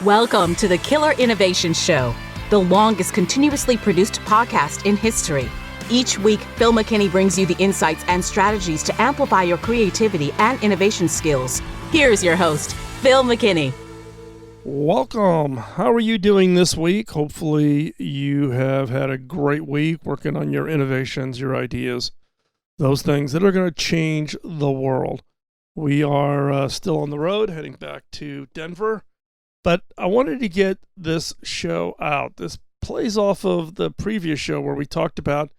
Welcome to the Killer Innovation Show, the longest continuously produced podcast in history. Each week, Phil McKinney brings you the insights and strategies to amplify your creativity and innovation skills. Here's your host, Phil McKinney. Welcome. How are you doing this week? Hopefully you have had a great week working on your innovations, your ideas, those things that are going to change the world. We are still on the road heading back to Denver, but I wanted to get this show out. This plays off of the previous show where we talked about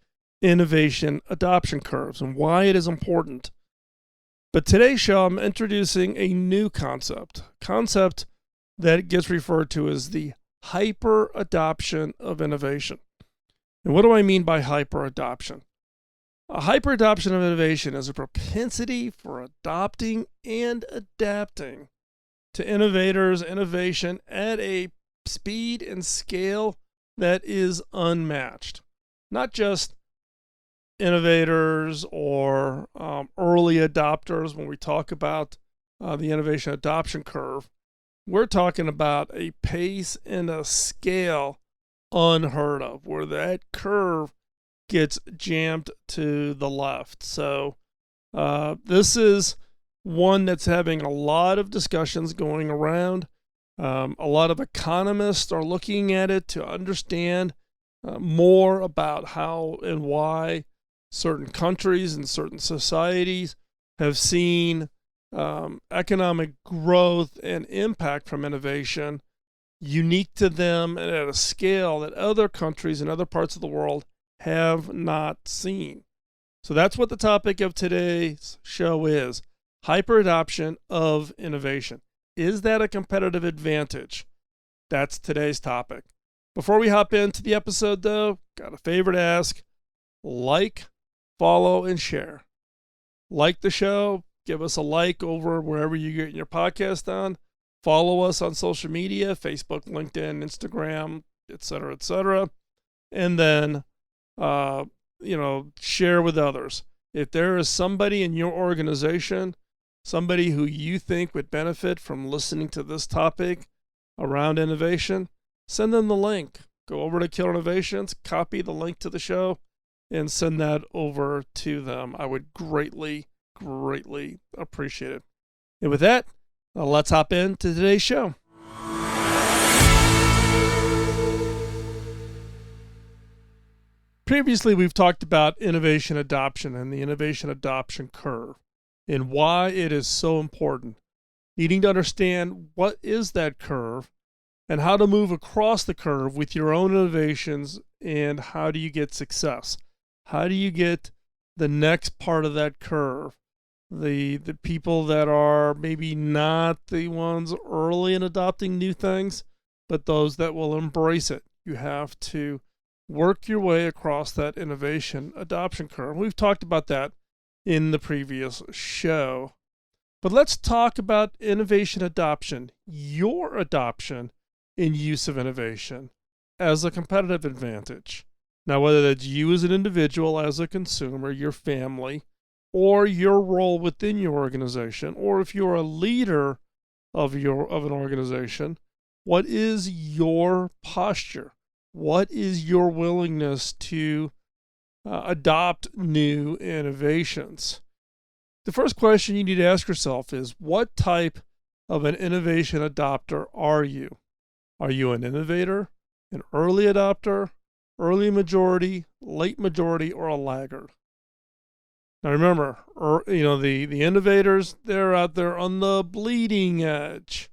innovation adoption curves and why it is important. But today's show, I'm introducing a new concept that gets referred to as the hyper adoption of innovation. And what do I mean by hyper adoption? A hyper adoption of innovation is a propensity for adopting and adapting to innovation at a speed and scale that is unmatched. Not just innovators or early adopters when we talk about the innovation adoption curve. We're talking about a pace and a scale unheard of, where that curve gets jammed to the left. So this is one that's having a lot of discussions going around. A lot of economists are looking at it to understand more about how and why certain countries and certain societies have seen economic growth and impact from innovation unique to them and at a scale that other countries and other parts of the world have not seen. So that's what the topic of today's show is: hyper adoption of innovation. Is that a competitive advantage? That's today's topic. Before we hop into the episode, though, got a favor to ask: like, follow, and share. Like the show, give us a like over wherever you get your podcast on. Follow us on social media: Facebook, LinkedIn, Instagram, etc., etc. And then share with others. If there is somebody in your organization, somebody who you think would benefit from listening to this topic around innovation, send them the link. Go over to Killer Innovations, copy the link to the show, and send that over to them. I would greatly appreciate it. And with that, let's hop into today's show. Previously, we've talked about innovation adoption and the innovation adoption curve and why it is so important. Needing to understand what is that curve and how to move across the curve with your own innovations, and how do you get success? How do you get the next part of that curve? The people that are maybe not the ones early in adopting new things, but those that will embrace it. You have to work your way across that innovation adoption curve. We've talked about that in the previous show. But let's talk about innovation adoption, your adoption and use of innovation as a competitive advantage. Now, whether that's you as an individual, as a consumer, your family, or your role within your organization, or if you're a leader of an organization, what is your posture? What is your willingness to adopt new innovations? The first question you need to ask yourself is, what type of an innovation adopter are you? Are you an innovator, an early adopter, early majority, late majority, or a laggard? Now remember, the innovators, they're out there on the bleeding edge.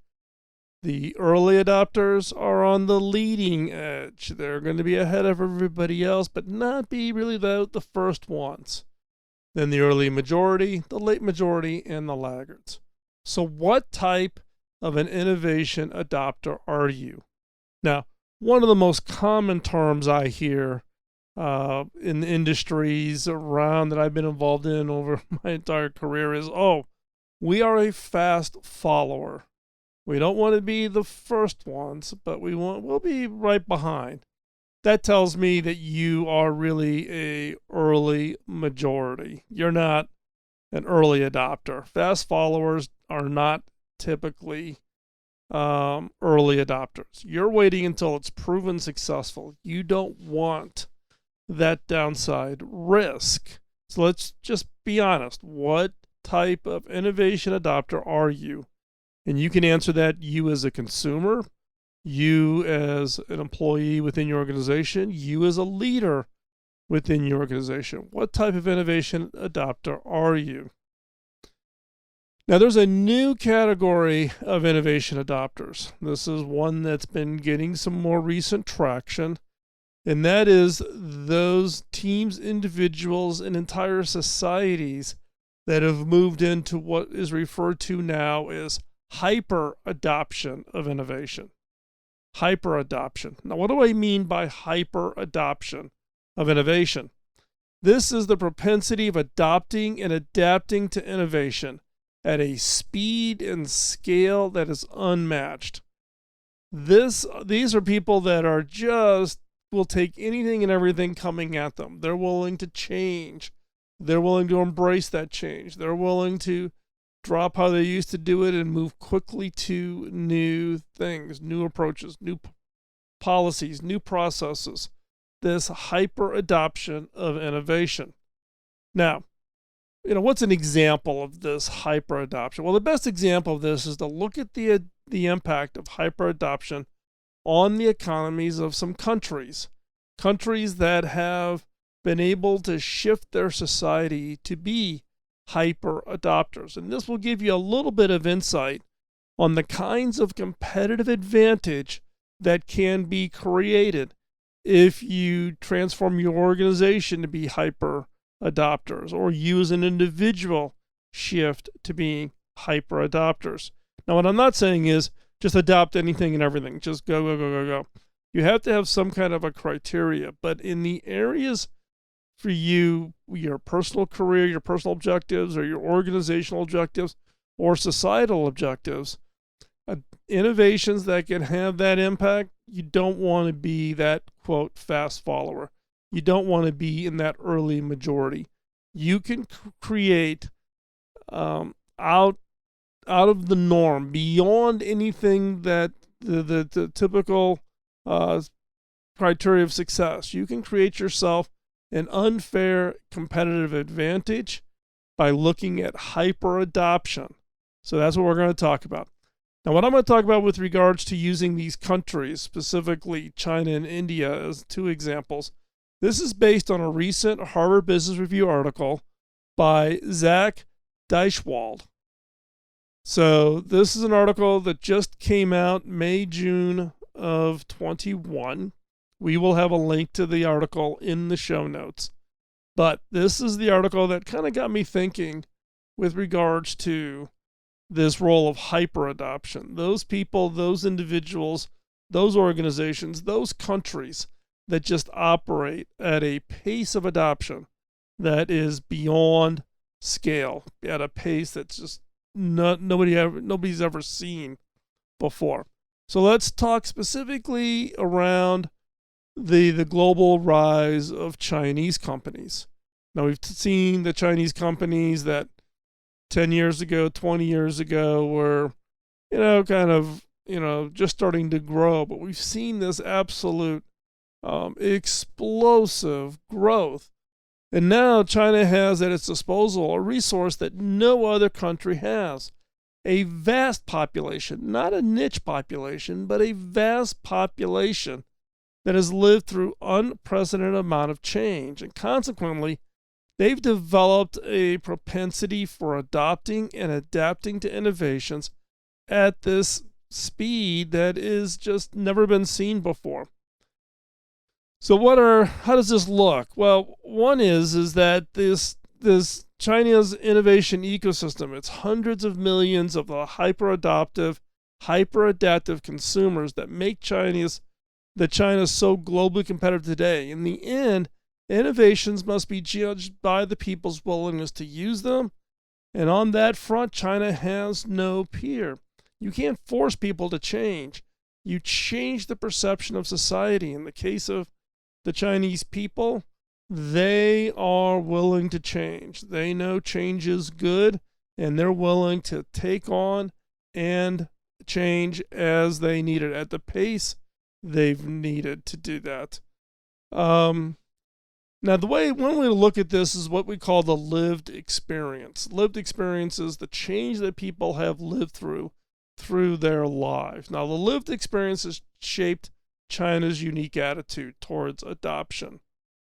The early adopters are on the leading edge. They're going to be ahead of everybody else, but not be really the first ones. Then the early majority, the late majority, and the laggards. So what type of an innovation adopter are you? Now, one of the most common terms I hear in the industries around that I've been involved in over my entire career is, we are a fast follower. We don't want to be the first ones, but we'll be right behind. That tells me that you are really a early majority. You're not an early adopter. Fast followers are not typically early adopters. You're waiting until it's proven successful. You don't want that downside risk. So let's just be honest. What type of innovation adopter are you? And you can answer that, you as a consumer, you as an employee within your organization, you as a leader within your organization. What type of innovation adopter are you? Now, there's a new category of innovation adopters. This is one that's been getting some more recent traction, and that is those teams, individuals, and entire societies that have moved into what is referred to now as hyper adoption of innovation. Hyper adoption. Now, what do I mean by hyper adoption of innovation? This is the propensity of adopting and adapting to innovation at a speed and scale that is unmatched. These are people that are just will take anything and everything coming at them. They're willing to change. They're willing to embrace that change. They're willing to drop how they used to do it and move quickly to new things, new approaches, new policies, new processes. This hyper adoption of innovation. Now, what's an example of this hyper adoption? Well, the best example of this is to look at the impact of hyper adoption on the economies of some countries that have been able to shift their society to be hyper adopters. And this will give you a little bit of insight on the kinds of competitive advantage that can be created if you transform your organization to be hyper adopters, or you as an individual shift to being hyper adopters. Now, what I'm not saying is just adopt anything and everything. Just go, go, go, go, go. You have to have some kind of a criteria. But in the areas for you, your personal career, your personal objectives, or your organizational objectives, or societal objectives, innovations that can have that impact, you don't want to be that, quote, fast follower. You don't want to be in that early majority. You can create out of the norm, beyond anything that the typical criteria of success. You can create yourself an unfair competitive advantage by looking at hyper adoption. So that's what we're going to talk about. Now, what I'm going to talk about with regards to using these countries, specifically China and India, as two examples. This is based on a recent Harvard Business Review article by Zach Deichwald. So this is an article that just came out May, June of 21. We will have a link to the article in the show notes. But this is the article that kind of got me thinking with regards to this role of hyper adoption. Those people, those individuals, those organizations, those countries that just operate at a pace of adoption that is beyond scale, at a pace that's just nobody's ever seen before. So let's talk specifically around the global rise of Chinese companies. Now, we've seen the Chinese companies that 10 years ago, 20 years ago were, just starting to grow, but we've seen this absolute explosive growth. And now China has at its disposal a resource that no other country has. A vast population, not a niche population, but a vast population that has lived through unprecedented amount of change. And consequently, they've developed a propensity for adopting and adapting to innovations at this speed that is just never been seen before. So how does this look? Well, one is that this China's innovation ecosystem, it's hundreds of millions of the hyper adaptive consumers that make China so globally competitive today. In the end, innovations must be judged by the people's willingness to use them. And on that front, China has no peer. You can't force people to change. You change the perception of society. In the case of the Chinese people, they are willing to change. They know change is good, and they're willing to take on and change as they need it, at the pace they've needed to do that. Now, one way to look at this is what we call the lived experience. Lived experience is the change that people have lived through their lives. Now, the lived experience has shaped China's unique attitude towards adoption.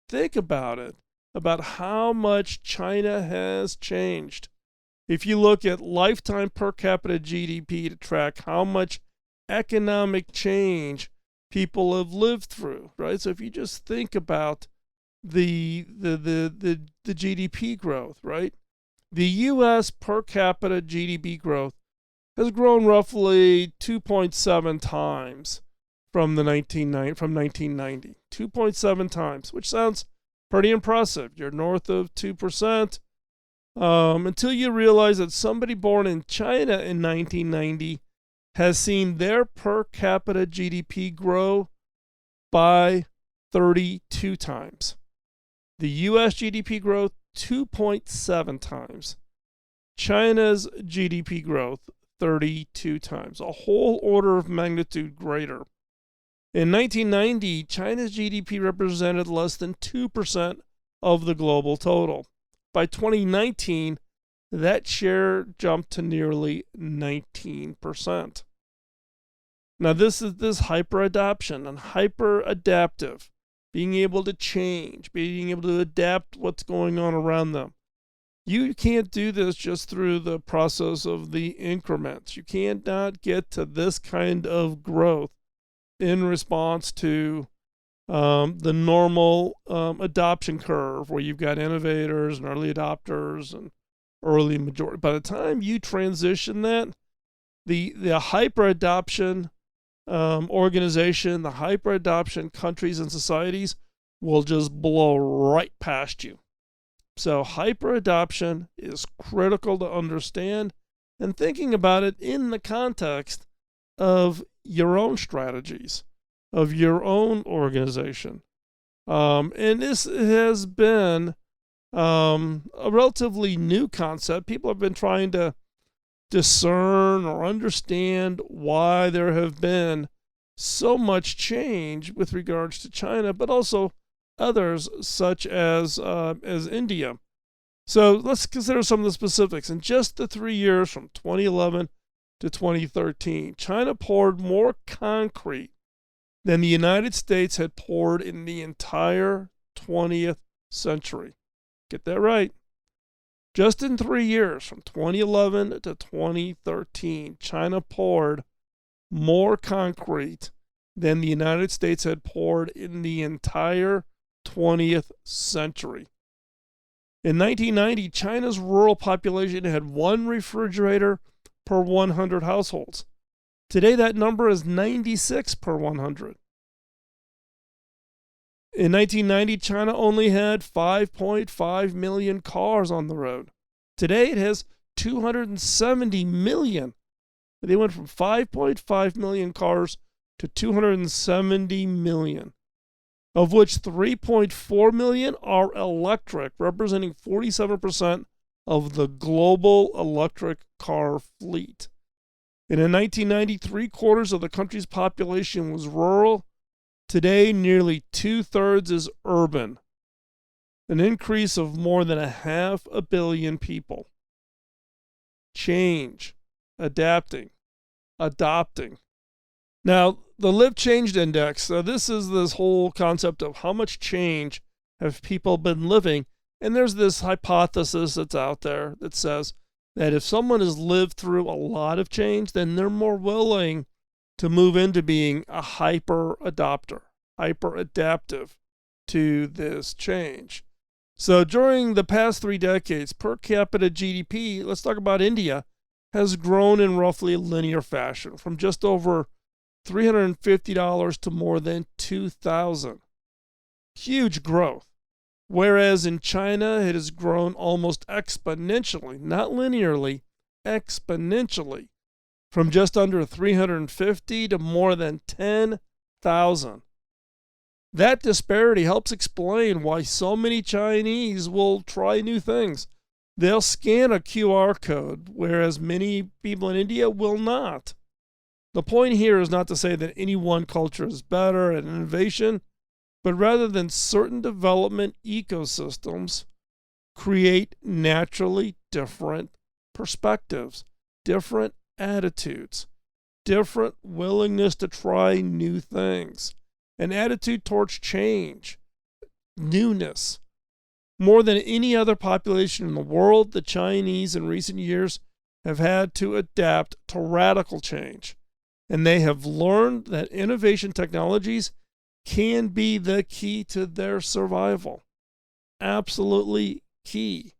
Think about it, about how much China has changed. If you look at lifetime per capita GDP to track how much economic change people have lived through, right? So if you just think about the GDP growth, right? The U.S. per capita GDP growth has grown roughly 2.7 times from 1990. 2.7 times, which sounds pretty impressive. You're north of 2%. Until you realize that somebody born in China in 1990 has seen their per capita GDP grow by 32 times. The U.S. GDP growth, 2.7 times. China's GDP growth, 32 times, a whole order of magnitude greater. In 1990, China's GDP represented less than 2% of the global total. By 2019, that share jumped to nearly 19%. Now, this hyper-adoption and hyper-adaptive, being able to change, being able to adapt what's going on around them. You can't do this just through the process of the increments. You cannot get to this kind of growth in response to the normal adoption curve, where you've got innovators and early adopters and early majority. By the time you transition that, the hyper adoption organization, the hyper adoption countries and societies will just blow right past you. So hyper adoption is critical to understand, and thinking about it in the context of your own strategies, of your own organization. And this has been a relatively new concept. People have been trying to discern or understand why there have been so much change with regards to China, but also others such as India. So let's consider some of the specifics. In just the 3 years from 2011 to 2013, China poured more concrete than the United States had poured in the entire 20th century. Get that right. Just in 3 years, from 2011 to 2013, China poured more concrete than the United States had poured in the entire 20th century. In 1990, China's rural population had one refrigerator per 100 households. Today, that number is 96 per 100. In 1990, China only had 5.5 million cars on the road. Today, it has 270 million. They went from 5.5 million cars to 270 million, of which 3.4 million are electric, representing 47% of the global electric car fleet. And in 1990, 3/4 of the country's population was rural. Today, nearly 2/3 is urban, an increase of more than 500 million people. Change, adapting, adopting. Now, the Live Changed Index, so this is this whole concept of how much change have people been living. And there's this hypothesis that's out there that says that if someone has lived through a lot of change, then they're more willing to move into being a hyper adopter, hyper adaptive to this change. So during the past 3 decades, per capita GDP, let's talk about India, has grown in roughly a linear fashion from just over $350 to more than $2,000. Huge growth. Whereas in China, it has grown almost exponentially, not linearly, exponentially, from just under 350 to more than 10,000. That disparity helps explain why so many Chinese will try new things. They'll scan a QR code, whereas many people in India will not. The point here is not to say that any one culture is better at innovation, but rather than certain development ecosystems create naturally different perspectives, different attitudes, different willingness to try new things, an attitude towards change, newness. More than any other population in the world, the Chinese in recent years have had to adapt to radical change. And they have learned that innovation technologies can be the key to their survival. Absolutely key.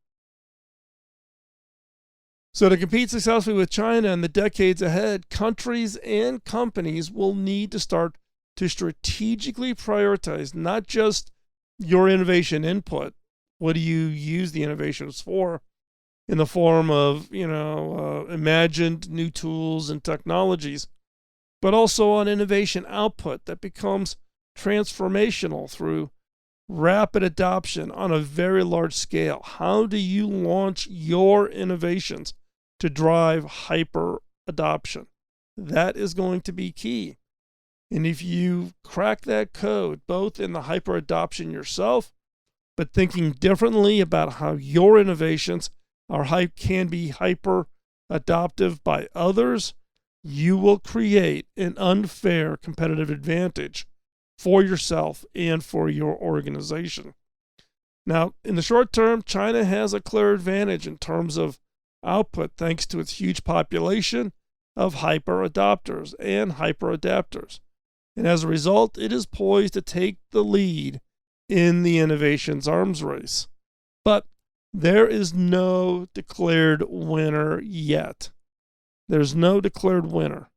So to compete successfully with China in the decades ahead, countries and companies will need to start to strategically prioritize not just your innovation input. What do you use the innovations for? In the form of, imagined new tools and technologies, but also on innovation output that becomes transformational through rapid adoption on a very large scale. How do you launch your innovations to drive hyper adoption? That is going to be key. And if you crack that code, both in the hyper adoption yourself, but thinking differently about how your innovations can be hyper adoptive by others, you will create an unfair competitive advantage for yourself and for your organization. Now, in the short term, China has a clear advantage in terms of output thanks to its huge population of hyper adopters and hyper adapters. And as a result, it is poised to take the lead in the innovations arms race. But there is no declared winner yet. There's no declared winner.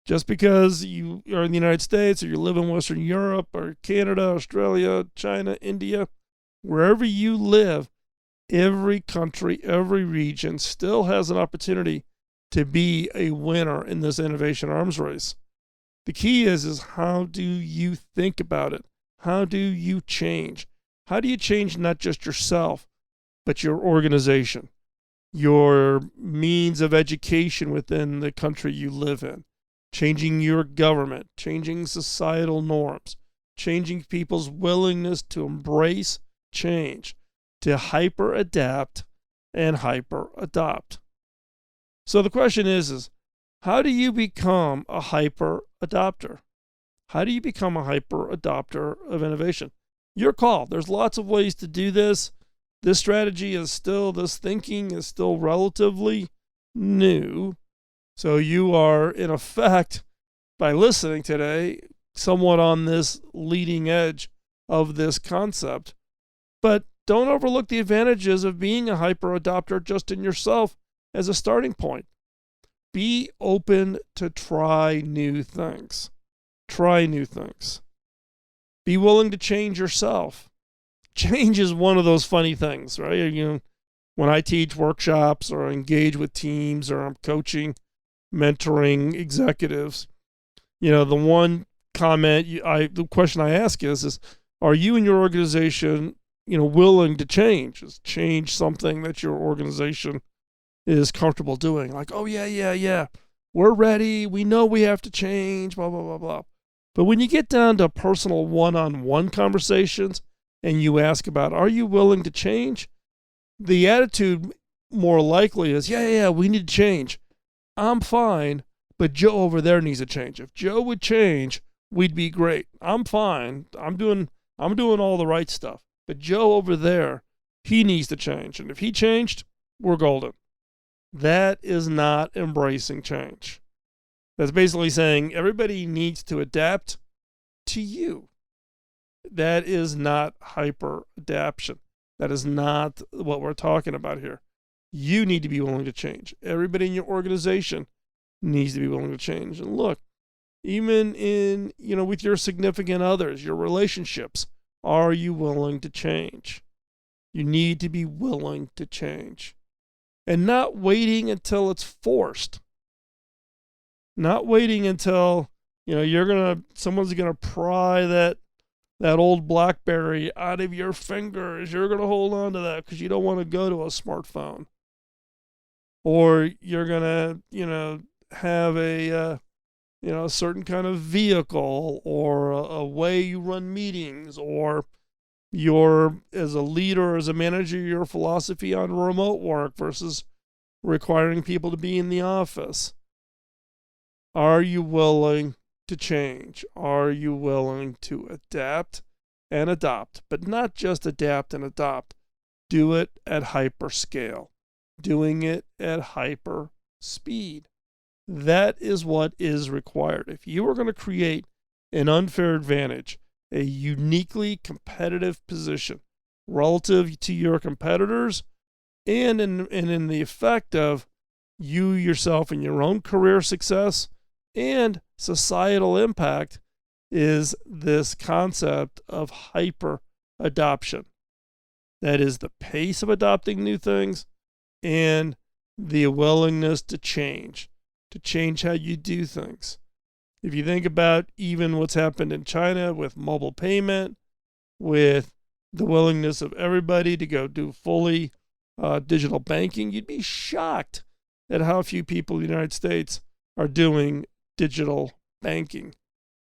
Just because you are in the United States or you live in Western Europe or Canada, Australia, China, India, wherever you live, every country, every region still has an opportunity to be a winner in this innovation arms race. The key is how do you think about it? How do you change? How do you change not just yourself, but your organization, your means of education within the country you live in, changing your government, changing societal norms, changing people's willingness to embrace change, to hyper adapt and hyper adopt. So the question is how do you become a hyper adopter? How do you become a hyper adopter of innovation? Your call. There's lots of ways to do this. This thinking is still relatively new. So you are, in effect, by listening today, somewhat on this leading edge of this concept. But don't overlook the advantages of being a hyper adopter just in yourself as a starting point. Be open to try new things. Try new things. Be willing to change yourself. Change is one of those funny things, right? When I teach workshops or engage with teams or I'm coaching, mentoring executives, the one comment, the question I ask is, are you and your organization, willing to change? Is change something that your organization is comfortable doing? Like, oh yeah, we're ready. We know we have to change, blah, blah, blah, blah. But when you get down to personal one-on-one conversations and you ask about, are you willing to change? The attitude more likely is, yeah, we need to change. I'm fine, but Joe over there needs to change. If Joe would change, we'd be great. I'm fine. I'm doing all the right stuff. But Joe over there, he needs to change. And if he changed, we're golden. That is not embracing change. That's basically saying everybody needs to adapt to you. That is not hyper adaption. That is not what we're talking about here. You need to be willing to change. Everybody in your organization needs to be willing to change. And look, even in, with your significant others, your relationships, are you willing to change? You need to be willing to change. And not waiting until it's forced. Not waiting until, someone's gonna pry that old BlackBerry out of your fingers. You're gonna hold on to that because you don't want to go to a smartphone. Or you're gonna, have a certain kind of vehicle or a way you run meetings, or as a leader, as a manager, your philosophy on remote work versus requiring people to be in the office. Are you willing to change? Are you willing to adapt and adopt? But not just adapt and adopt. Do it at hyper scale. Doing it at hyper speed. That is what is required. If you are going to create an unfair advantage, a uniquely competitive position relative to your competitors, and in the effect of you yourself and your own career success and societal impact, is this concept of hyper adoption. That is the pace of adopting new things and the willingness to change how you do things. If you think about even what's happened in China with mobile payment, with the willingness of everybody to go do fully digital banking, you'd be shocked at how few people in the United States are doing digital banking.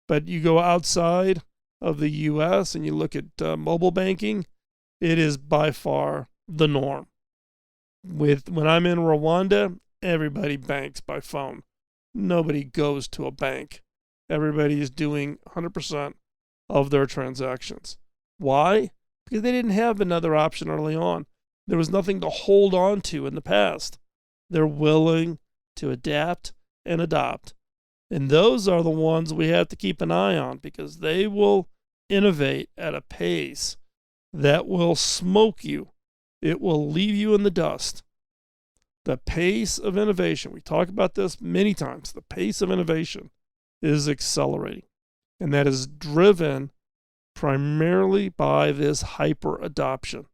But you go outside of the U.S. and you look at mobile banking, it is by far the norm. When I'm in Rwanda, everybody banks by phone. Nobody goes to a bank. Everybody is doing 100% of their transactions. Why? Because they didn't have another option early on. There was nothing to hold on to in the past. They're willing to adapt and adopt. And those are the ones we have to keep an eye on, because they will innovate at a pace that will smoke you. It will leave you in the dust. The pace of innovation, we talk about this many times, the pace of innovation is accelerating. And that is driven primarily by this hyper adoption.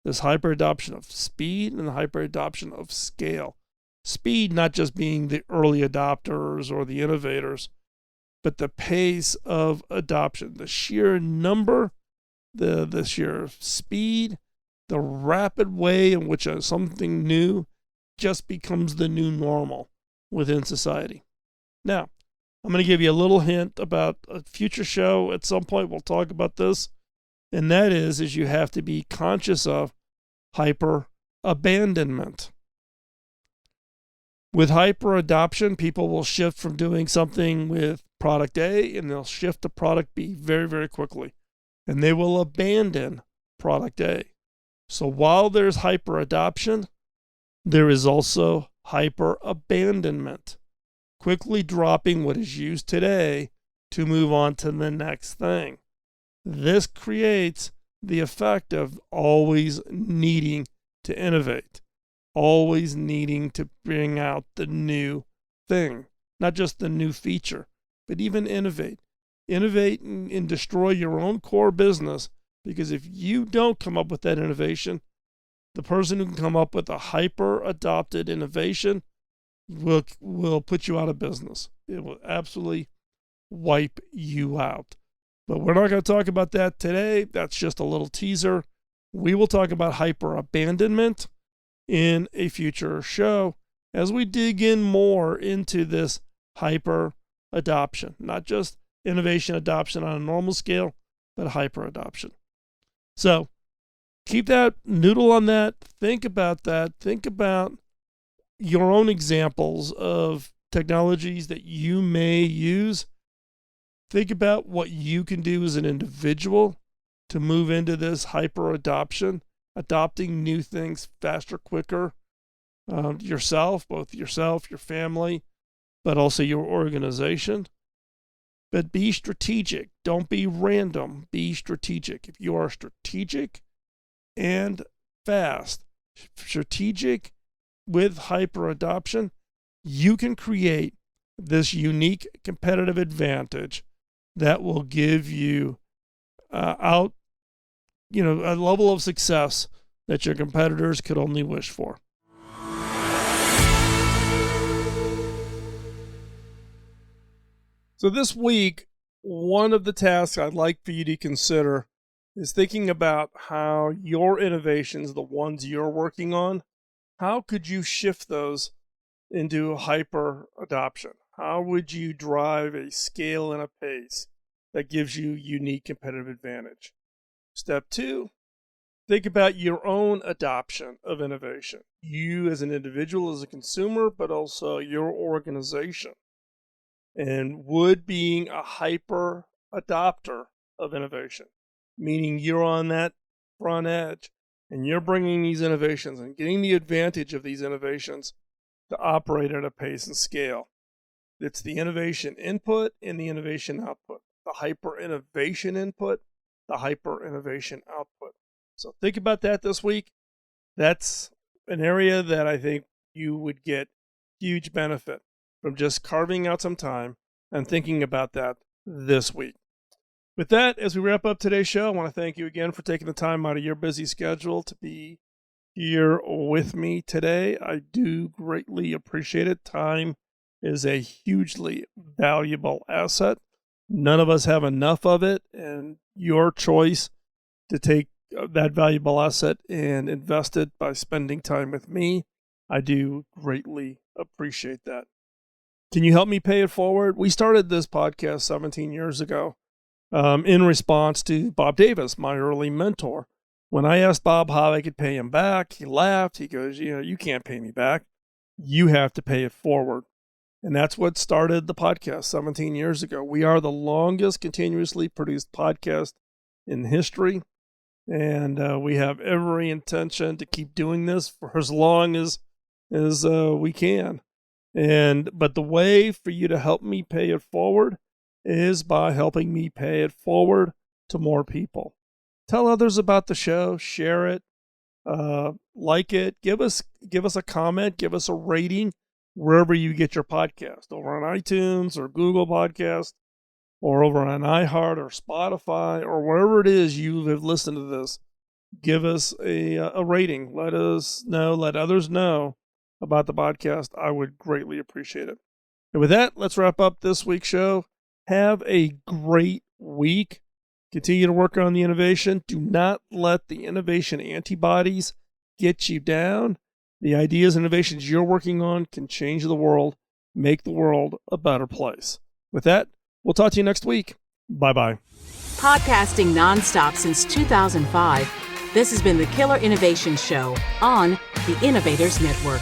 This hyper adoption of speed and the hyper adoption of scale. Speed not just being the early adopters or the innovators, but the pace of adoption, the sheer number, the sheer speed, the rapid way in which something new just becomes the new normal within society. Now, I'm going to give you a little hint about a future show. At some point, we'll talk about this. And that is you have to be conscious of hyper abandonment. With hyper adoption, people will shift from doing something with product A and they'll shift to product B very, very quickly. And they will abandon product A. So while there's hyper adoption, there is also hyper abandonment. Quickly dropping what is used today to move on to the next thing. This creates the effect of always needing to innovate, always needing to bring out the new thing, not just the new feature, but even innovate. Innovate and destroy your own core business, because if you don't come up with that innovation, the person who can come up with a hyper adopted innovation will put you out of business. It will absolutely wipe you out. But we're not going to talk about that today. That's just a little teaser. We will talk about hyper abandonment in a future show as we dig in more into this hyper adoption, not just innovation adoption on a normal scale, but hyper adoption. So keep that noodle on that. Think about that. Think about your own examples of technologies that you may use. Think about what you can do as an individual to move into this hyper adoption, adopting new things faster, quicker, yourself, both yourself, your family, but also your organization. But be strategic. Don't be random. Be strategic. If you are strategic and fast, strategic with hyper adoption, you can create this unique competitive advantage that will give you a level of success that your competitors could only wish for. So this week, one of the tasks I'd like for you to consider is thinking about how your innovations, the ones you're working on, how could you shift those into hyper adoption? How would you drive a scale and a pace that gives you unique competitive advantage? Step 2, think about your own adoption of innovation. You as an individual, as a consumer, but also your organization. And would being a hyper adopter of innovation, meaning you're on that front edge and you're bringing these innovations and getting the advantage of these innovations to operate at a pace and scale. It's the innovation input and the innovation output, the hyper innovation input, the hyper innovation output. So think about that this week. That's an area that I think you would get huge benefit from just carving out some time and thinking about that this week. With that, as we wrap up today's show, I want to thank you again for taking the time out of your busy schedule to be here with me today. I do greatly appreciate it. Time is a hugely valuable asset. None of us have enough of it, and your choice to take that valuable asset and invest it by spending time with me, I do greatly appreciate that. Can you help me pay it forward? We started this podcast 17 years ago in response to Bob Davis, my early mentor. When I asked Bob how I could pay him back, he laughed. He goes, you can't pay me back. You have to pay it forward. And that's what started the podcast 17 years ago. We are the longest continuously produced podcast in history. And we have every intention to keep doing this for as long as we can. But the way for you to help me pay it forward is by helping me pay it forward to more people. Tell others about the show, share it, like it, give us a comment, give us a rating wherever you get your podcast, over on iTunes or Google Podcast, or over on iHeart or Spotify, or wherever it is you have listened to this. Give us a rating. Let us know, let others know about the podcast. I would greatly appreciate it. And with that, let's wrap up this week's show. Have a great week. Continue to work on the innovation. Do not let the innovation antibodies get you down. The ideas and innovations you're working on can change the world, make the world a better place. With that, we'll talk to you next week. Bye-bye. Podcasting nonstop since 2005, this has been the Killer Innovation Show on the Innovators Network.